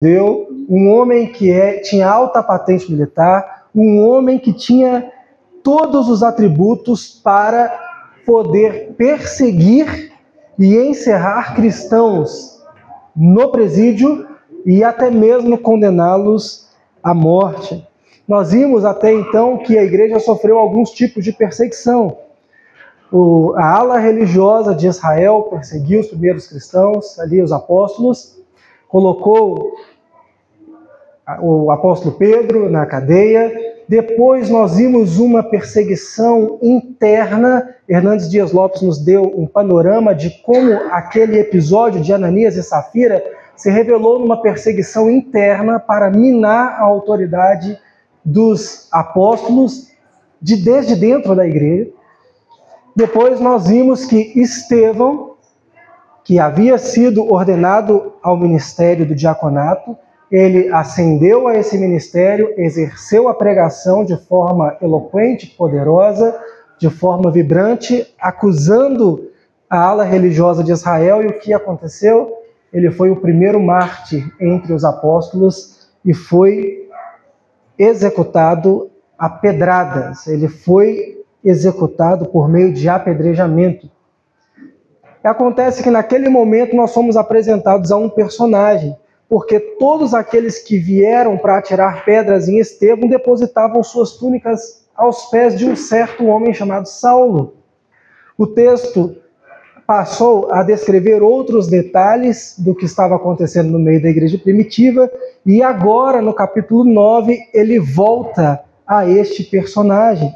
Deu um homem que tinha alta patente militar, um homem que tinha todos os atributos para poder perseguir e encerrar cristãos no presídio e até mesmo condená-los à morte. Nós vimos até então que a igreja sofreu alguns tipos de perseguição. A ala religiosa de Israel perseguiu os primeiros cristãos, ali os apóstolos, colocou o apóstolo Pedro na cadeia. Depois nós vimos uma perseguição interna. Hernandes Dias Lopes nos deu um panorama de como aquele episódio de Ananias e Safira se revelou numa perseguição interna para minar a autoridade dos apóstolos desde dentro da igreja. Depois nós vimos que Estevão, que havia sido ordenado ao ministério do diaconato, ele ascendeu a esse ministério, exerceu a pregação de forma eloquente, poderosa, de forma vibrante, acusando a ala religiosa de Israel. E o que aconteceu? Ele foi o primeiro mártir entre os apóstolos e foi executado a pedradas. Ele foi executado por meio de apedrejamento. E acontece que naquele momento nós fomos apresentados a um personagem, porque todos aqueles que vieram para atirar pedras em Estevão depositavam suas túnicas aos pés de um certo homem chamado Saulo. O texto passou a descrever outros detalhes do que estava acontecendo no meio da igreja primitiva, e agora, no capítulo 9, ele volta a este personagem.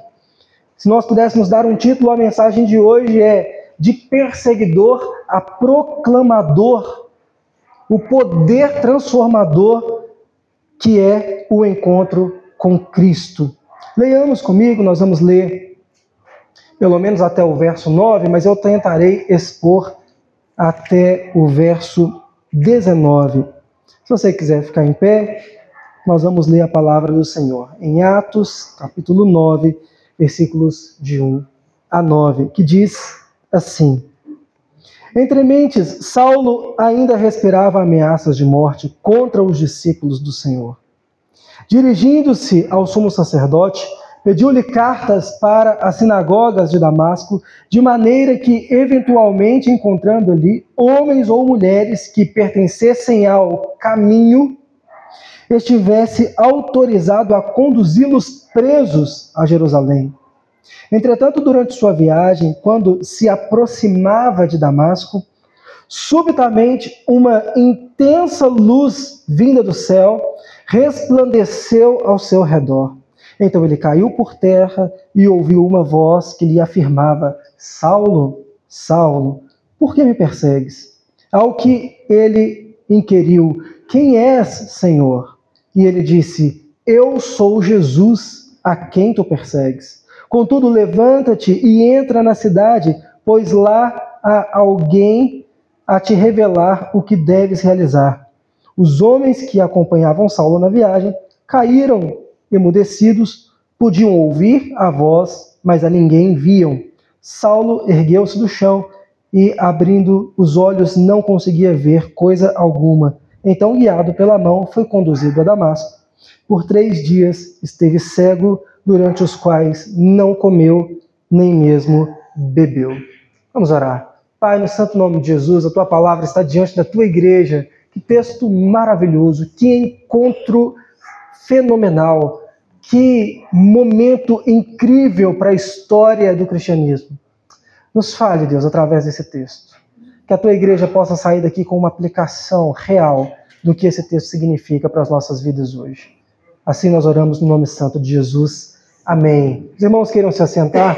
Se nós pudéssemos dar um título, a mensagem de hoje é de perseguidor a proclamador, o poder transformador que é o encontro com Cristo. Leiamos comigo, nós vamos ler pelo menos até o verso 9, mas eu tentarei expor até o verso 19. Se você quiser ficar em pé, nós vamos ler a palavra do Senhor em Atos, capítulo 9, versículos de 1 a 9, que diz assim: Entre mentes, Saulo ainda respirava ameaças de morte contra os discípulos do Senhor. Dirigindo-se ao sumo sacerdote, pediu-lhe cartas para as sinagogas de Damasco, de maneira que, eventualmente encontrando ali homens ou mulheres que pertencessem ao caminho, estivesse autorizado a conduzi-los presos a Jerusalém. Entretanto, durante sua viagem, quando se aproximava de Damasco, subitamente uma intensa luz vinda do céu resplandeceu ao seu redor. Então ele caiu por terra e ouviu uma voz que lhe afirmava: Saulo, Saulo, por que me persegues? Ao que ele inquiriu: Quem és, Senhor? E ele disse: Eu sou Jesus, a quem tu persegues. Contudo, levanta-te e entra na cidade, pois lá há alguém a te revelar o que deves realizar. Os homens que acompanhavam Saulo na viagem caíram emudecidos, podiam ouvir a voz, mas a ninguém viam. Saulo ergueu-se do chão e, abrindo os olhos, não conseguia ver coisa alguma. Então, guiado pela mão, foi conduzido a Damasco. Por 3 dias esteve cego, durante os quais não comeu, nem mesmo bebeu. Vamos orar. Pai, no santo nome de Jesus, a Tua palavra está diante da Tua igreja. Que texto maravilhoso, que encontro fenomenal, que momento incrível para a história do cristianismo. Nos fale, Deus, através desse texto. Que a Tua igreja possa sair daqui com uma aplicação real do que esse texto significa para as nossas vidas hoje. Assim nós oramos no nome santo de Jesus. Amém. Os irmãos queiram se assentar.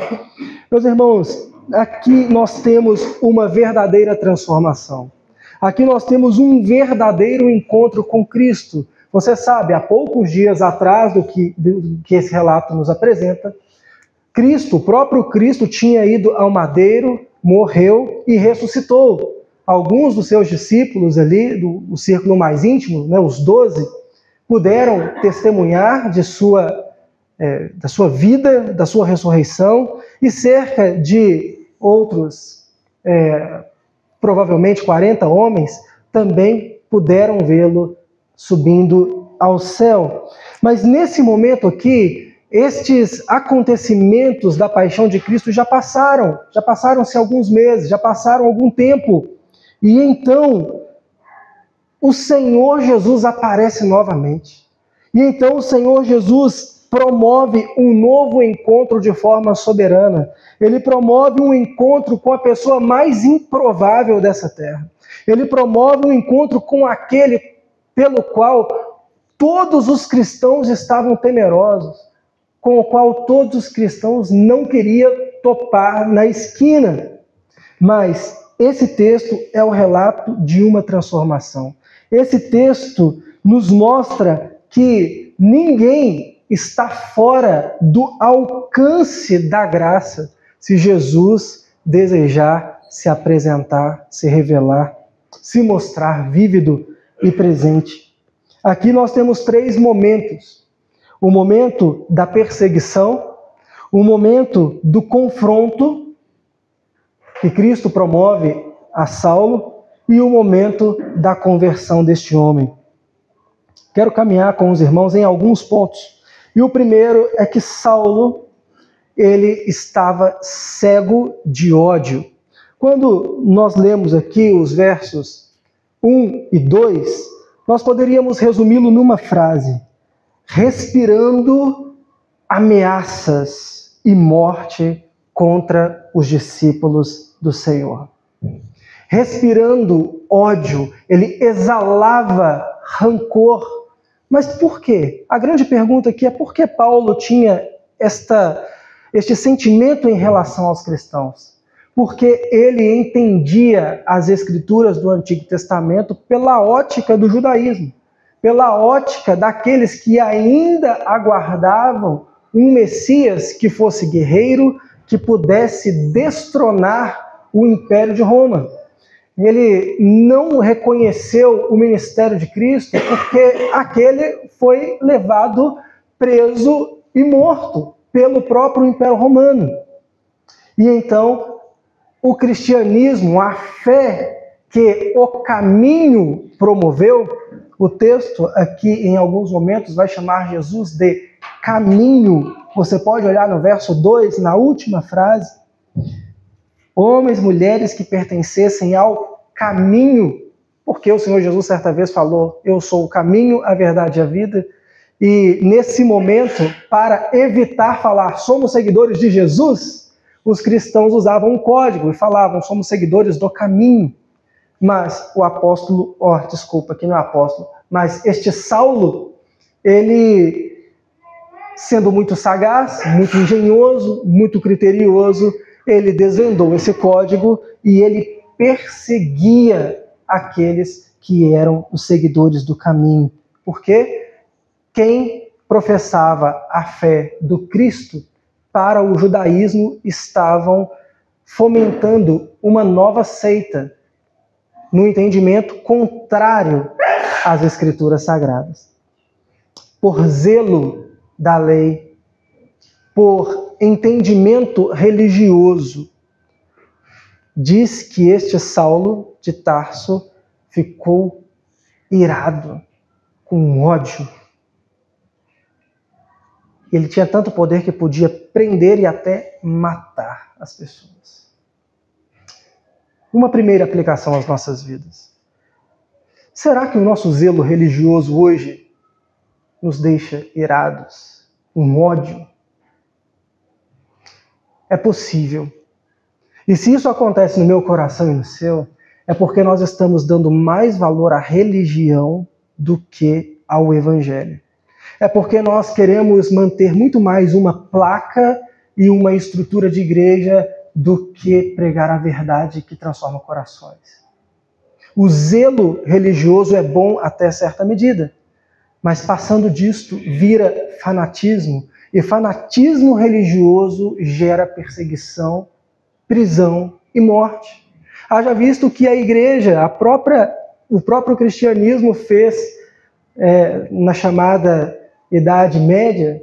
Meus irmãos, aqui nós temos uma verdadeira transformação. Aqui nós temos um verdadeiro encontro com Cristo. Você sabe, há poucos dias atrás do que esse relato nos apresenta, Cristo, o próprio Cristo, tinha ido ao madeiro, morreu e ressuscitou. Alguns dos seus discípulos ali, do círculo mais íntimo, né, os 12, puderam testemunhar da sua vida, da sua ressurreição, e cerca de outros, provavelmente 40 homens, também puderam vê-lo subindo ao céu. Mas nesse momento aqui, estes acontecimentos da paixão de Cristo já passaram-se alguns meses, já passaram algum tempo. E então, o Senhor Jesus aparece novamente. E então o Senhor Jesus promove um novo encontro de forma soberana. Ele promove um encontro com a pessoa mais improvável dessa terra. Ele promove um encontro com aquele pelo qual todos os cristãos estavam temerosos, com o qual todos os cristãos não queriam topar na esquina. Mas esse texto é o relato de uma transformação. Esse texto nos mostra que ninguém está fora do alcance da graça se Jesus desejar se apresentar, se revelar, se mostrar vívido e presente. Aqui nós temos 3 momentos. O momento da perseguição, o momento do confronto que Cristo promove a Saulo e o momento da conversão deste homem. Quero caminhar com os irmãos em alguns pontos. E o primeiro é que Saulo, ele estava cego de ódio. Quando nós lemos aqui os versos 1 e 2, nós poderíamos resumi-lo numa frase: respirando ameaças e morte contra os discípulos do Senhor. Respirando ódio, ele exalava rancor. Mas por quê? A grande pergunta aqui é por que Paulo tinha este sentimento em relação aos cristãos? Porque ele entendia as escrituras do Antigo Testamento pela ótica do judaísmo, pela ótica daqueles que ainda aguardavam um Messias que fosse guerreiro, que pudesse destronar o Império de Roma. Ele não reconheceu o ministério de Cristo porque aquele foi levado preso e morto pelo próprio Império Romano. E então, o cristianismo, a fé que o caminho promoveu, o texto aqui em alguns momentos vai chamar Jesus de caminho. Você pode olhar no verso 2, na última frase: homens, mulheres que pertencessem ao caminho, porque o Senhor Jesus certa vez falou: eu sou o caminho, a verdade e a vida. E nesse momento, para evitar falar somos seguidores de Jesus, os cristãos usavam um código e falavam somos seguidores do caminho. Mas o apóstolo, aqui não é apóstolo, mas este Saulo, ele, sendo muito sagaz, muito engenhoso, muito criterioso, ele desvendou esse código e ele perseguia aqueles que eram os seguidores do caminho. Porque quem professava a fé do Cristo para o judaísmo estavam fomentando uma nova seita, no entendimento contrário às Escrituras Sagradas. Por zelo da lei, por entendimento religioso, diz que este Saulo de Tarso ficou irado, com ódio. Ele tinha tanto poder que podia prender e até matar as pessoas. Uma primeira aplicação às nossas vidas. Será que o nosso zelo religioso hoje nos deixa irados, com ódio? É possível. E se isso acontece no meu coração e no seu, é porque nós estamos dando mais valor à religião do que ao Evangelho. É porque nós queremos manter muito mais uma placa e uma estrutura de igreja do que pregar a verdade que transforma corações. O zelo religioso é bom até certa medida, mas passando disto vira fanatismo, e fanatismo religioso gera perseguição, prisão e morte. Haja visto que a igreja, o próprio cristianismo fez na chamada Idade Média,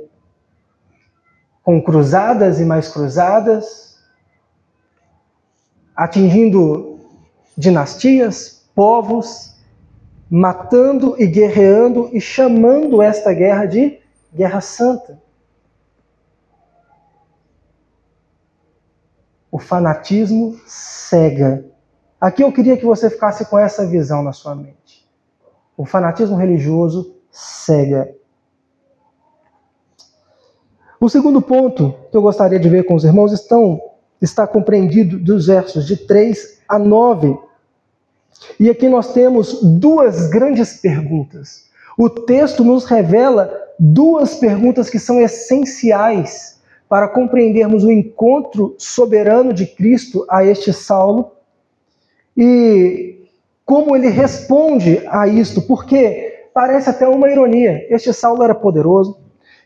com cruzadas e mais cruzadas, atingindo dinastias, povos, matando e guerreando e chamando esta guerra de guerra santa. O fanatismo cega. Aqui eu queria que você ficasse com essa visão na sua mente. O fanatismo religioso cega. O segundo ponto que eu gostaria de ver com os irmãos está compreendido dos versos de 3 a 9. E aqui nós temos duas grandes perguntas. O texto nos revela duas perguntas que são essenciais para compreendermos o encontro soberano de Cristo a este Saulo e como ele responde a isto, porque parece até uma ironia. Este Saulo era poderoso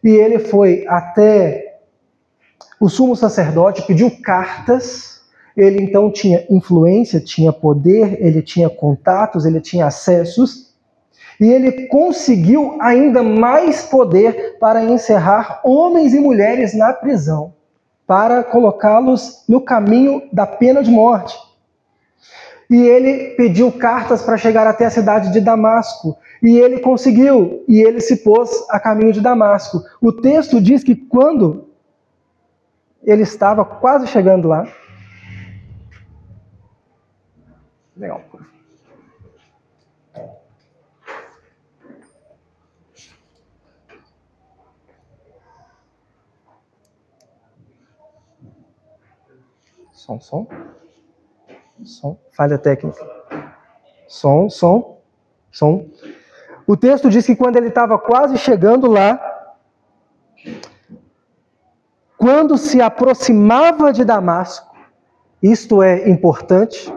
e ele foi até o sumo sacerdote, pediu cartas. Ele então tinha influência, tinha poder, ele tinha contatos, ele tinha acessos, e ele conseguiu ainda mais poder para encerrar homens e mulheres na prisão, para colocá-los no caminho da pena de morte. E ele pediu cartas para chegar até a cidade de Damasco, e ele conseguiu, e ele se pôs a caminho de Damasco. O texto diz que quando ele estava quase chegando lá, legal. Som. Falha técnica. Som. O texto diz que quando ele estava quase chegando lá, quando se aproximava de Damasco, isto é importante,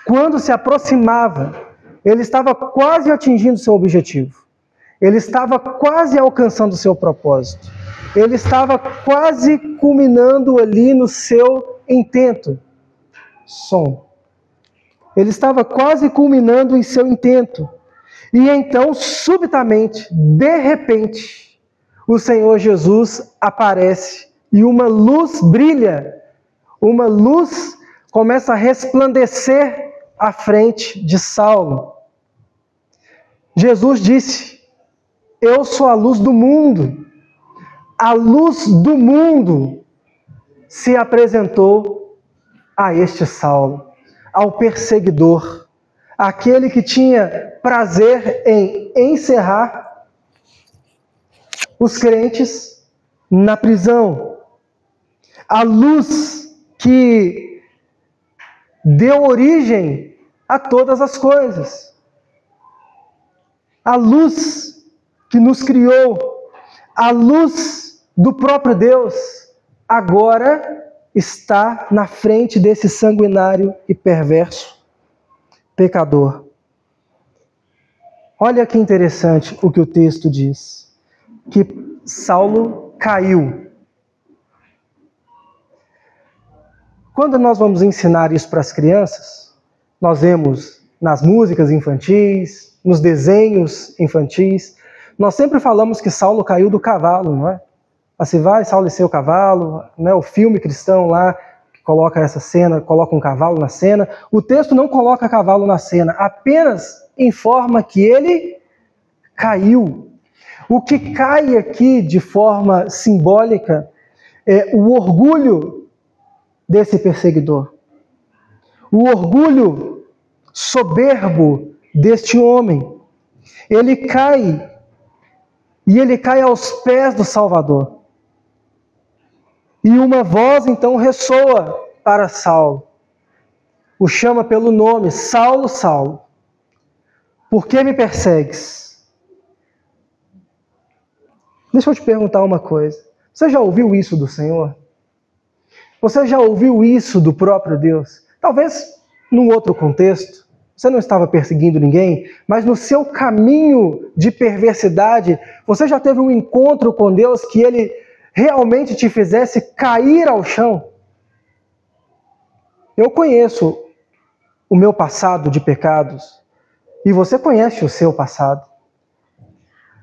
quando se aproximava, ele estava quase atingindo seu objetivo. Ele estava quase alcançando o seu propósito. Ele estava quase culminando ali no seu intento. Ele estava quase culminando em seu intento. E então, subitamente, de repente, o Senhor Jesus aparece e uma luz brilha. Uma luz começa a resplandecer à frente de Saulo. Jesus disse: eu sou a luz do mundo. A luz do mundo se apresentou a este Saulo, ao perseguidor, aquele que tinha prazer em encerrar os crentes na prisão. A luz que deu origem a todas as coisas. A luz que nos criou, a luz do próprio Deus, agora está na frente desse sanguinário e perverso pecador. Olha que interessante o que o texto diz, que Saulo caiu. Quando nós vamos ensinar isso para as crianças, nós vemos nas músicas infantis, nos desenhos infantis, nós sempre falamos que Saulo caiu do cavalo, não é? Assim vai, Saulo e seu cavalo, né? O filme cristão lá que coloca essa cena, coloca um cavalo na cena. O texto não coloca cavalo na cena, apenas informa que ele caiu. O que cai aqui de forma simbólica é o orgulho desse perseguidor. O orgulho soberbo deste homem. Ele cai, e ele cai aos pés do Salvador. E uma voz então ressoa para Saulo. O chama pelo nome: Saulo, Saulo, por que me persegues? Deixa eu te perguntar uma coisa. Você já ouviu isso do Senhor? Você já ouviu isso do próprio Deus? Talvez num outro contexto. Você não estava perseguindo ninguém, mas no seu caminho de perversidade, você já teve um encontro com Deus que Ele realmente te fizesse cair ao chão? Eu conheço o meu passado de pecados e você conhece o seu passado.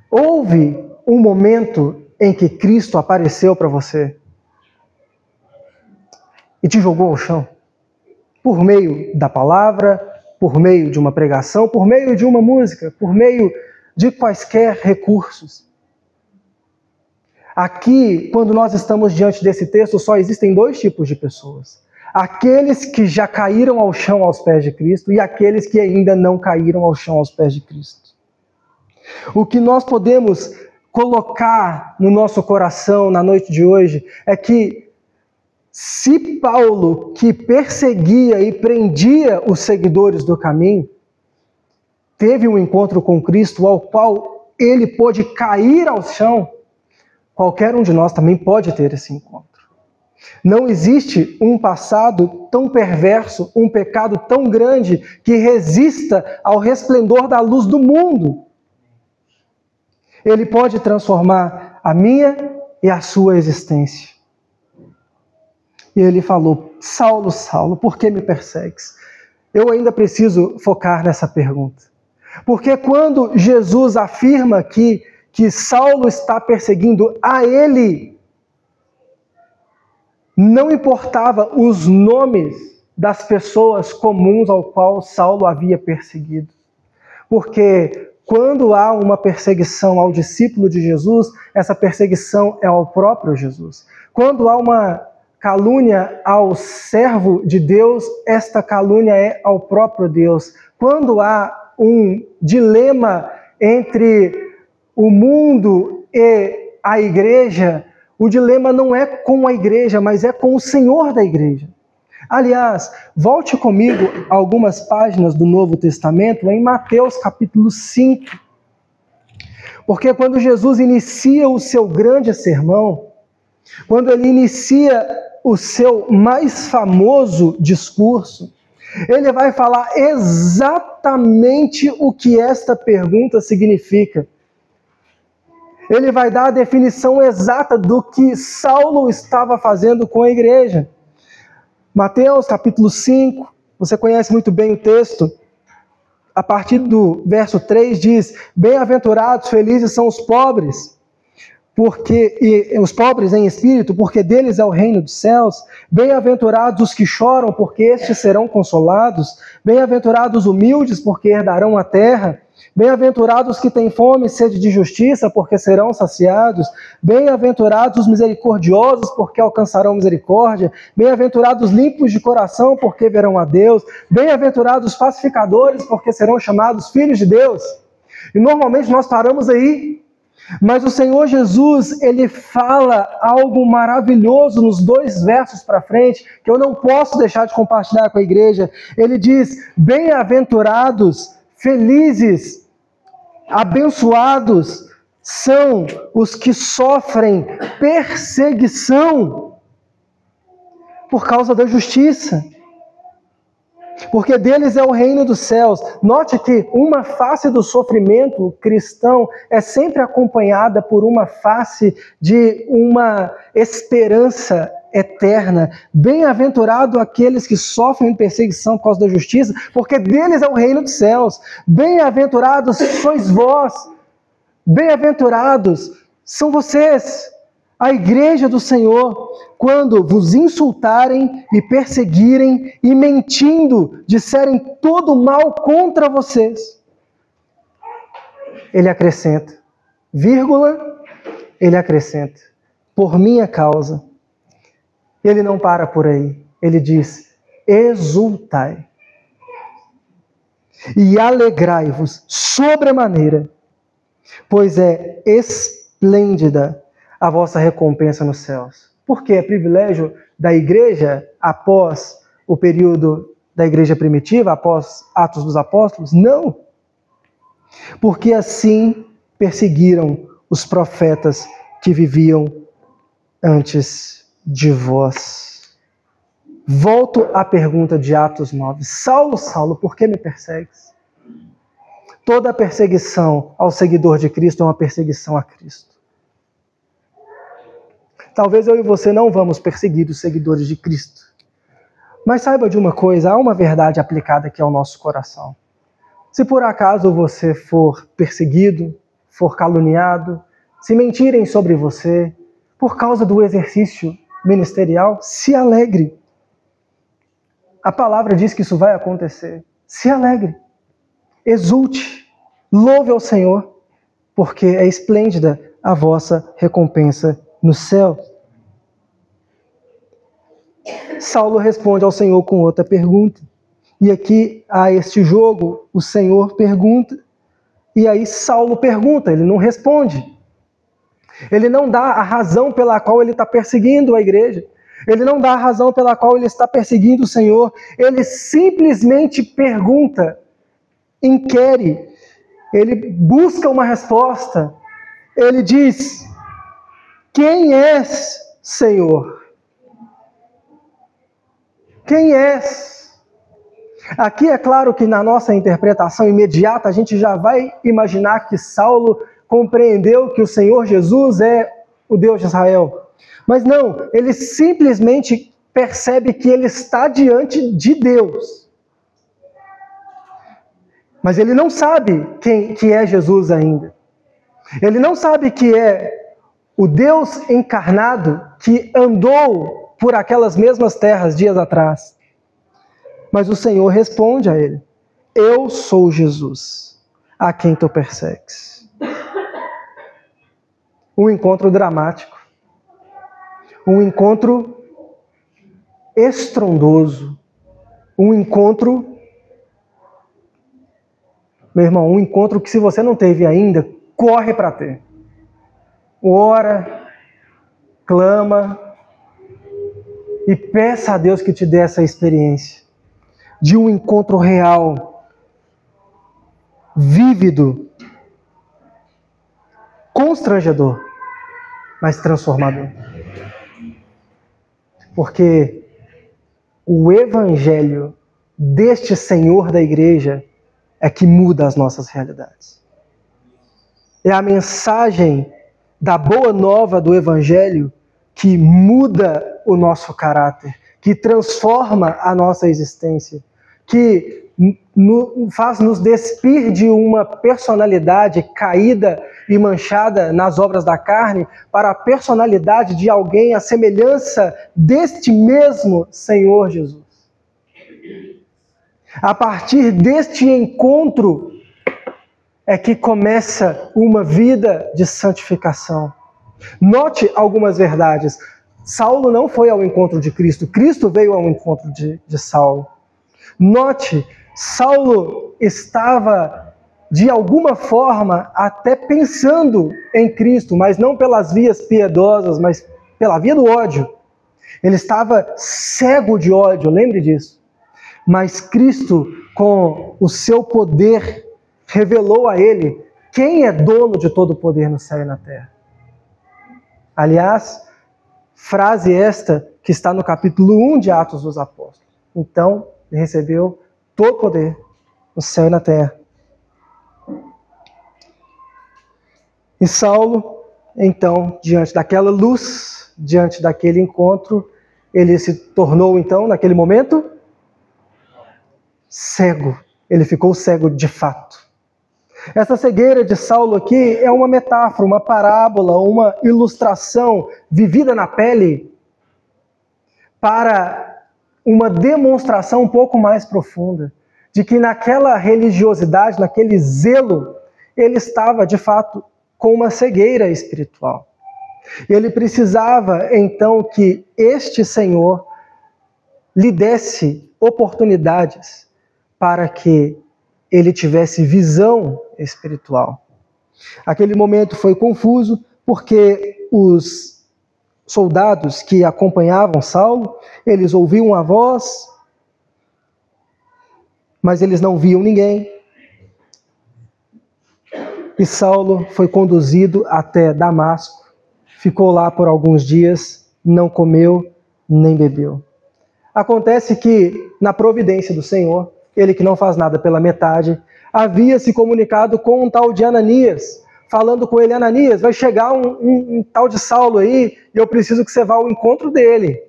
Houve um momento em que Cristo apareceu para você e te jogou ao chão, por meio da palavra, por meio de uma pregação, por meio de uma música, por meio de quaisquer recursos. Aqui, quando nós estamos diante desse texto, só existem dois tipos de pessoas. Aqueles que já caíram ao chão aos pés de Cristo e aqueles que ainda não caíram ao chão aos pés de Cristo. O que nós podemos colocar no nosso coração na noite de hoje é que se Paulo, que perseguia e prendia os seguidores do caminho, teve um encontro com Cristo ao qual ele pôde cair ao chão, qualquer um de nós também pode ter esse encontro. Não existe um passado tão perverso, um pecado tão grande que resista ao resplendor da luz do mundo. Ele pode transformar a minha e a sua existência. E ele falou: Saulo, Saulo, por que me persegues? Eu ainda preciso focar nessa pergunta. Porque quando Jesus afirma que Saulo está perseguindo a ele, não importava os nomes das pessoas comuns ao qual Saulo havia perseguido. Porque quando há uma perseguição ao discípulo de Jesus, essa perseguição é ao próprio Jesus. Quando há uma calúnia ao servo de Deus, esta calúnia é ao próprio Deus. Quando há um dilema entre o mundo e a igreja, o dilema não é com a igreja, mas é com o Senhor da igreja. Aliás, volte comigo a algumas páginas do Novo Testamento, em Mateus capítulo 5. Porque quando Jesus inicia o seu grande sermão, quando ele inicia o seu mais famoso discurso, ele vai falar exatamente o que esta pergunta significa. Ele vai dar a definição exata do que Saulo estava fazendo com a igreja. Mateus capítulo 5, você conhece muito bem o texto. A partir do verso 3 diz: bem-aventurados, felizes são os pobres, os pobres em espírito, porque deles é o reino dos céus. Bem-aventurados os que choram, porque estes serão consolados. Bem-aventurados os humildes, porque herdarão a terra. Bem-aventurados os que têm fome e sede de justiça, porque serão saciados. Bem-aventurados os misericordiosos, porque alcançarão misericórdia. Bem-aventurados os limpos de coração, porque verão a Deus. Bem-aventurados os pacificadores, porque serão chamados filhos de Deus. E normalmente nós paramos aí. Mas o Senhor Jesus, ele fala algo maravilhoso nos 2 versos para frente, que eu não posso deixar de compartilhar com a igreja. Ele diz: bem-aventurados, felizes, abençoados são os que sofrem perseguição por causa da justiça. Porque deles é o reino dos céus. Note que uma face do sofrimento cristão é sempre acompanhada por uma face de uma esperança eterna. Bem-aventurado aqueles que sofrem perseguição por causa da justiça, porque deles é o reino dos céus. Bem-aventurados sois vós. Bem-aventurados são vocês, a igreja do Senhor, quando vos insultarem e perseguirem e mentindo disserem todo mal contra vocês. Ele acrescenta, ele acrescenta, por minha causa. Ele não para por aí. Ele diz: exultai e alegrai-vos sobremaneira, pois é esplêndida a vossa recompensa nos céus. Por quê? É privilégio da igreja após o período da igreja primitiva, após Atos dos Apóstolos? Não. Porque assim perseguiram os profetas que viviam antes de vós. Volto à pergunta de Atos 9. Saulo, Saulo, por que me persegues? Toda perseguição ao seguidor de Cristo é uma perseguição a Cristo. Talvez eu e você não vamos perseguir os seguidores de Cristo. Mas saiba de uma coisa, há uma verdade aplicada aqui ao nosso coração. Se por acaso você for perseguido, for caluniado, se mentirem sobre você, por causa do exercício ministerial, se alegre. A palavra diz que isso vai acontecer. se alegre, exulte, louve ao Senhor, porque é esplêndida a vossa recompensa no céu. Saulo responde ao Senhor com outra pergunta. E aqui há este jogo, o Senhor pergunta, e aí Saulo pergunta, ele não responde. Ele não dá a razão pela qual ele está perseguindo a igreja. Ele não dá a razão pela qual ele está perseguindo o Senhor. Ele simplesmente pergunta, inquire, ele busca uma resposta. Ele diz, quem és, Senhor? Quem és? Aqui é claro que na nossa interpretação imediata a gente já vai imaginar que Saulo compreendeu que o Senhor Jesus é o Deus de Israel. Mas não, ele simplesmente percebe que ele está diante de Deus. Mas ele não sabe que é Jesus ainda. Ele não sabe que é o Deus encarnado que andou por aquelas mesmas terras dias atrás. Mas o Senhor responde a ele, eu sou Jesus, a quem tu persegues. Um encontro dramático, um encontro estrondoso, um encontro, meu irmão, um encontro que se você não teve ainda, corre para ter. Ora, clama e peça a Deus que te dê essa experiência de um encontro real, vívido, constrangedor, mas transformador. Porque o evangelho deste Senhor da igreja é que muda as nossas realidades. É a mensagem da boa nova do evangelho que muda o nosso caráter, que transforma a nossa existência, que faz nos despir de uma personalidade caída e manchada nas obras da carne para a personalidade de alguém à semelhança deste mesmo Senhor Jesus. A partir deste encontro é que começa uma vida de santificação. Note algumas verdades. Saulo não foi ao encontro de Cristo, Cristo veio ao encontro de Saulo. Note, Saulo estava, de alguma forma, até pensando em Cristo, mas não pelas vias piedosas, mas pela via do ódio. Ele estava cego de ódio, lembre disso. Mas Cristo, com o seu poder, revelou a ele quem é dono de todo o poder no céu e na terra. Aliás, frase esta que está no capítulo 1 de Atos dos Apóstolos. Então, ele recebeu todo o poder no céu e na terra. E Saulo, então, diante daquela luz, diante daquele encontro, ele se tornou, então, naquele momento, cego. Ele ficou cego de fato. Essa cegueira de Saulo aqui é uma metáfora, uma parábola, uma ilustração vivida na pele para uma demonstração um pouco mais profunda de que naquela religiosidade, naquele zelo, ele estava de fato com uma cegueira espiritual. Ele precisava então que este Senhor lhe desse oportunidades para que ele tivesse visão espiritual. Aquele momento foi confuso porque os soldados que acompanhavam Saulo, eles ouviam a voz, mas eles não viam ninguém. E Saulo foi conduzido até Damasco, ficou lá por alguns dias, não comeu nem bebeu. Acontece que, na providência do Senhor, ele que não faz nada pela metade, havia se comunicado com um tal de Ananias, falando com ele, Ananias, vai chegar um tal de Saulo aí, e eu preciso que você vá ao encontro dele.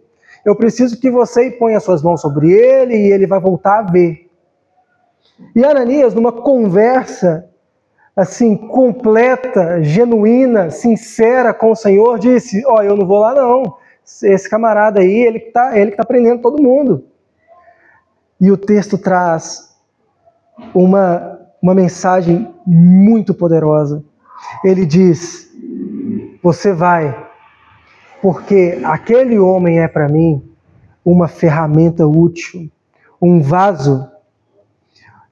Eu preciso que você ponha suas mãos sobre ele, e ele vai voltar a ver. E Ananias, numa conversa, assim, completa, genuína, sincera com o Senhor, disse, eu não vou lá não, esse camarada aí, ele que tá prendendo todo mundo. E o texto traz uma mensagem muito poderosa. Ele diz: você vai, porque aquele homem é para mim uma ferramenta útil, um vaso.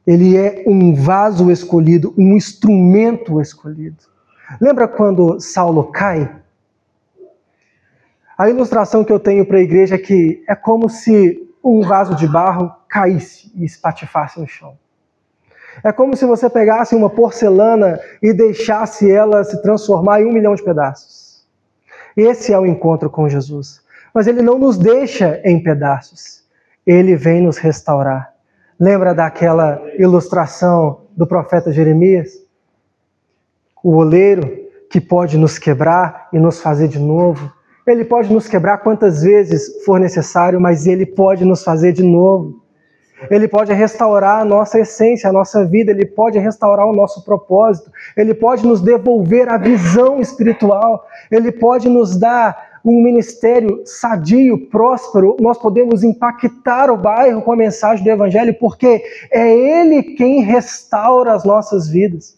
Ele é um vaso escolhido, um instrumento escolhido. Lembra quando Saulo cai? A ilustração que eu tenho para a igreja é que é como se um vaso de barro caísse e espatifasse no chão. É como se você pegasse uma porcelana e deixasse ela se transformar em 1 milhão de pedaços. Esse é o encontro com Jesus. Mas Ele não nos deixa em pedaços. Ele vem nos restaurar. Lembra daquela ilustração do profeta Jeremias? O oleiro que pode nos quebrar e nos fazer de novo. Ele pode nos quebrar quantas vezes for necessário, mas Ele pode nos fazer de novo. Ele pode restaurar a nossa essência, a nossa vida. Ele pode restaurar o nosso propósito. Ele pode nos devolver a visão espiritual. Ele pode nos dar um ministério sadio, próspero. Nós podemos impactar o bairro com a mensagem do Evangelho, porque é Ele quem restaura as nossas vidas.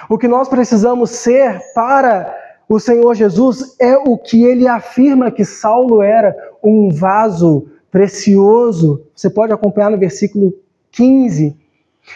O que nós precisamos ser para o Senhor Jesus é o que Ele afirma que Saulo era: um vaso precioso. Você pode acompanhar no versículo 15.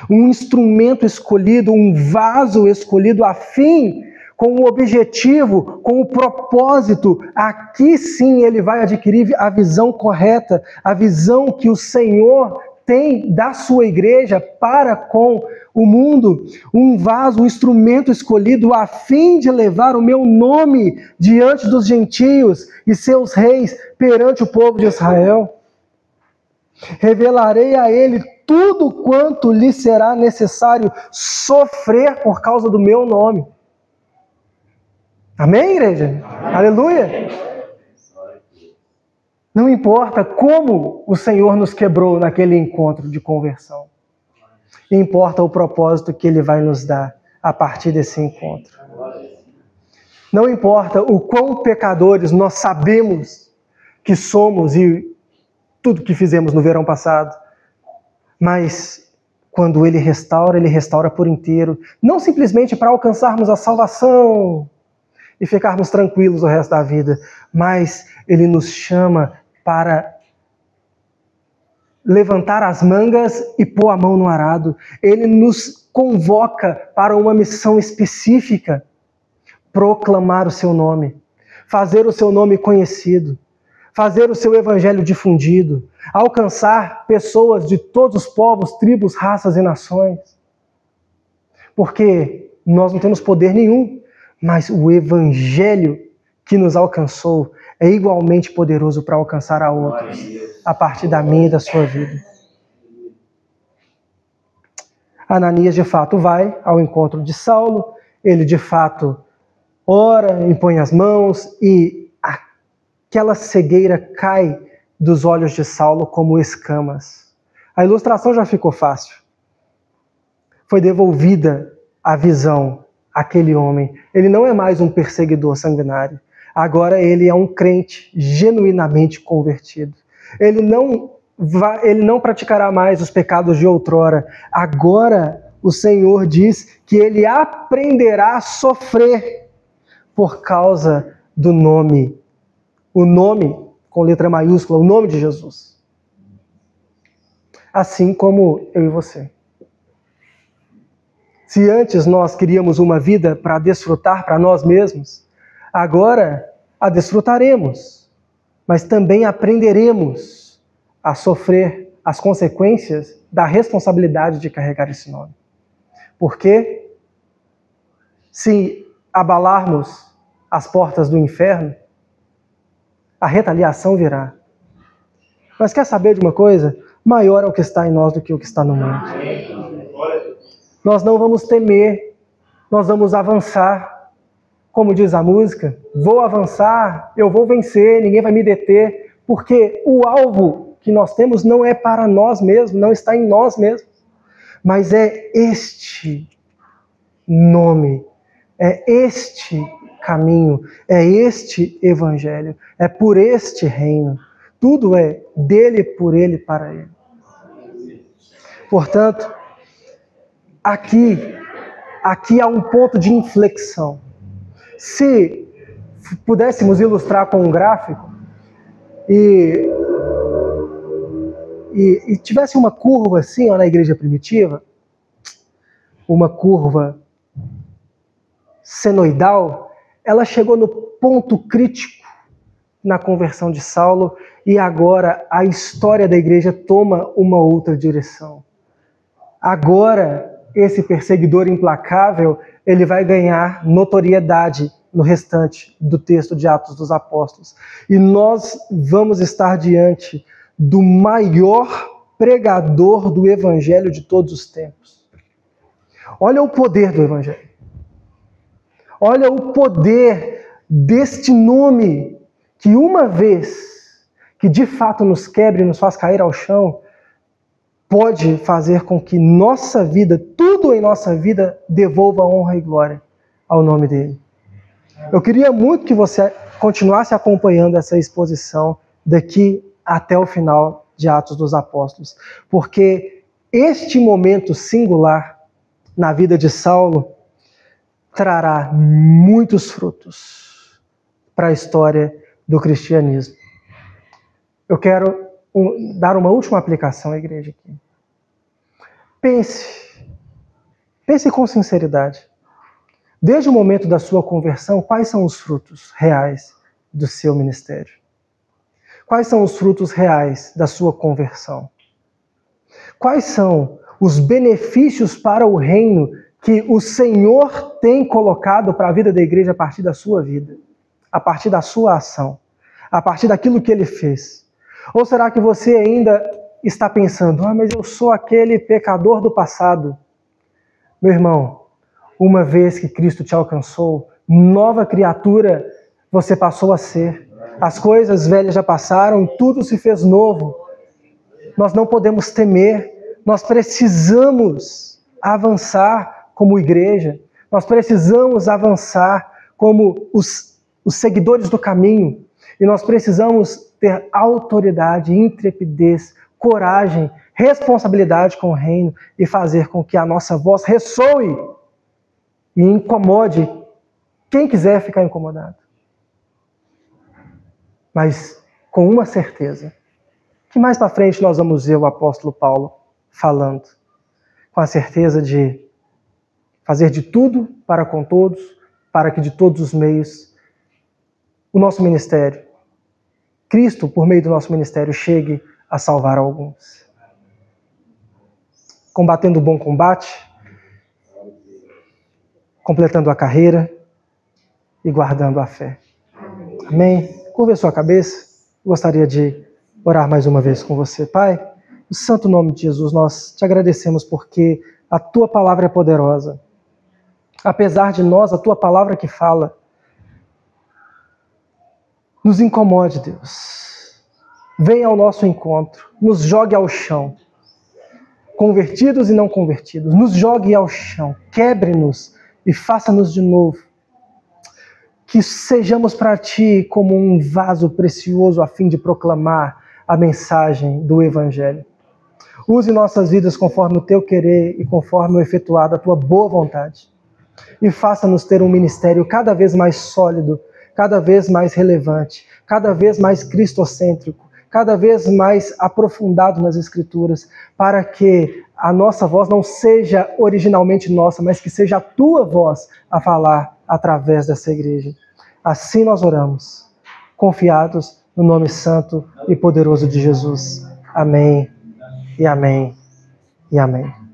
Um instrumento escolhido, um vaso escolhido a fim, com o objetivo, com o propósito. Aqui sim ele vai adquirir a visão correta, a visão que o Senhor tem da sua igreja para com o mundo. Um vaso, um instrumento escolhido a fim de levar o meu nome diante dos gentios e seus reis perante o povo de Israel. Revelarei a ele tudo quanto lhe será necessário sofrer por causa do meu nome. Amém, igreja? Aleluia! Não importa como o Senhor nos quebrou naquele encontro de conversão. Importa o propósito que Ele vai nos dar a partir desse encontro. Não importa o quão pecadores nós sabemos que somos e tudo que fizemos no verão passado, mas quando Ele restaura por inteiro, não simplesmente para alcançarmos a salvação e ficarmos tranquilos o resto da vida, mas Ele nos chama para levantar as mangas e pôr a mão no arado. Ele nos convoca para uma missão específica: proclamar o seu nome, fazer o seu nome conhecido, fazer o seu evangelho difundido, alcançar pessoas de todos os povos, tribos, raças e nações. Porque nós não temos poder nenhum, mas o evangelho que nos alcançou é igualmente poderoso para alcançar a outros, a partir da minha e da sua vida. Ananias de fato vai ao encontro de Saulo, ele de fato ora, impõe as mãos e aquela cegueira cai dos olhos de Saulo como escamas. A ilustração já ficou fácil. Foi devolvida a visão àquele homem. Ele não é mais um perseguidor sanguinário. Agora ele é um crente genuinamente convertido. Ele não praticará mais os pecados de outrora. Agora o Senhor diz que ele aprenderá a sofrer por causa do nome. O nome com letra maiúscula, o nome de Jesus. Assim como eu e você. Se antes nós queríamos uma vida para desfrutar para nós mesmos, agora a desfrutaremos, mas também aprenderemos a sofrer as consequências da responsabilidade de carregar esse nome. Porque se abalarmos as portas do inferno, a retaliação virá. Mas quer saber de uma coisa? Maior é o que está em nós do que o que está no mundo. Nós não vamos temer, nós vamos avançar. Como diz a música, vou avançar, eu vou vencer, ninguém vai me deter, porque o alvo que nós temos não é para nós mesmos, não está em nós mesmos, mas é este nome, é este caminho, é este evangelho, é por este reino. Tudo é dele, por ele, para ele. Portanto, aqui há um ponto de inflexão. Se pudéssemos ilustrar com um gráfico e tivesse uma curva assim, ó, na igreja primitiva, uma curva senoidal, ela chegou no ponto crítico na conversão de Saulo e agora a história da igreja toma uma outra direção. Agora, esse perseguidor implacável, ele vai ganhar notoriedade no restante do texto de Atos dos Apóstolos. E nós vamos estar diante do maior pregador do evangelho de todos os tempos. Olha o poder do evangelho. Olha o poder deste nome que uma vez que de fato nos quebre e nos faz cair ao chão, pode fazer com que nossa vida, tudo em nossa vida, devolva honra e glória ao nome dele. Eu queria muito que você continuasse acompanhando essa exposição daqui até o final de Atos dos Apóstolos, porque este momento singular na vida de Saulo trará muitos frutos para a história do cristianismo. Eu quero dar uma última aplicação à igreja aqui. Pense com sinceridade. Desde o momento da sua conversão, quais são os frutos reais do seu ministério? Quais são os frutos reais da sua conversão? Quais são os benefícios para o reino que o Senhor tem colocado para a vida da igreja a partir da sua vida, a partir da sua ação, a partir daquilo que Ele fez? Ou será que você ainda está pensando, mas eu sou aquele pecador do passado? Meu irmão, uma vez que Cristo te alcançou, nova criatura você passou a ser. As coisas velhas já passaram, tudo se fez novo. Nós não podemos temer, nós precisamos avançar como igreja, nós precisamos avançar como os seguidores do caminho, e nós precisamos ter autoridade, intrepidez, coragem, responsabilidade com o reino e fazer com que a nossa voz ressoe e incomode quem quiser ficar incomodado. Mas com uma certeza, que mais para frente nós vamos ver o apóstolo Paulo falando, com a certeza de fazer de tudo para com todos, para que de todos os meios o nosso ministério, Cristo, por meio do nosso ministério, chegue a salvar alguns. Combatendo o bom combate, completando a carreira e guardando a fé. Amém? Curva a sua cabeça. Gostaria de orar mais uma vez com você. Pai, no santo nome de Jesus, nós te agradecemos porque a tua palavra é poderosa. Apesar de nós, a tua palavra que fala, nos incomode, Deus. Venha ao nosso encontro, nos jogue ao chão. Convertidos e não convertidos, nos jogue ao chão, quebre-nos e faça-nos de novo. Que sejamos para Ti como um vaso precioso a fim de proclamar a mensagem do Evangelho. Use nossas vidas conforme o Teu querer e conforme o efetuar da Tua boa vontade. E faça-nos ter um ministério cada vez mais sólido, cada vez mais relevante, cada vez mais cristocêntrico, cada vez mais aprofundado nas Escrituras, para que a nossa voz não seja originalmente nossa, mas que seja a Tua voz a falar através dessa igreja. Assim nós oramos, confiados no nome santo e poderoso de Jesus. Amém, e amém, e amém.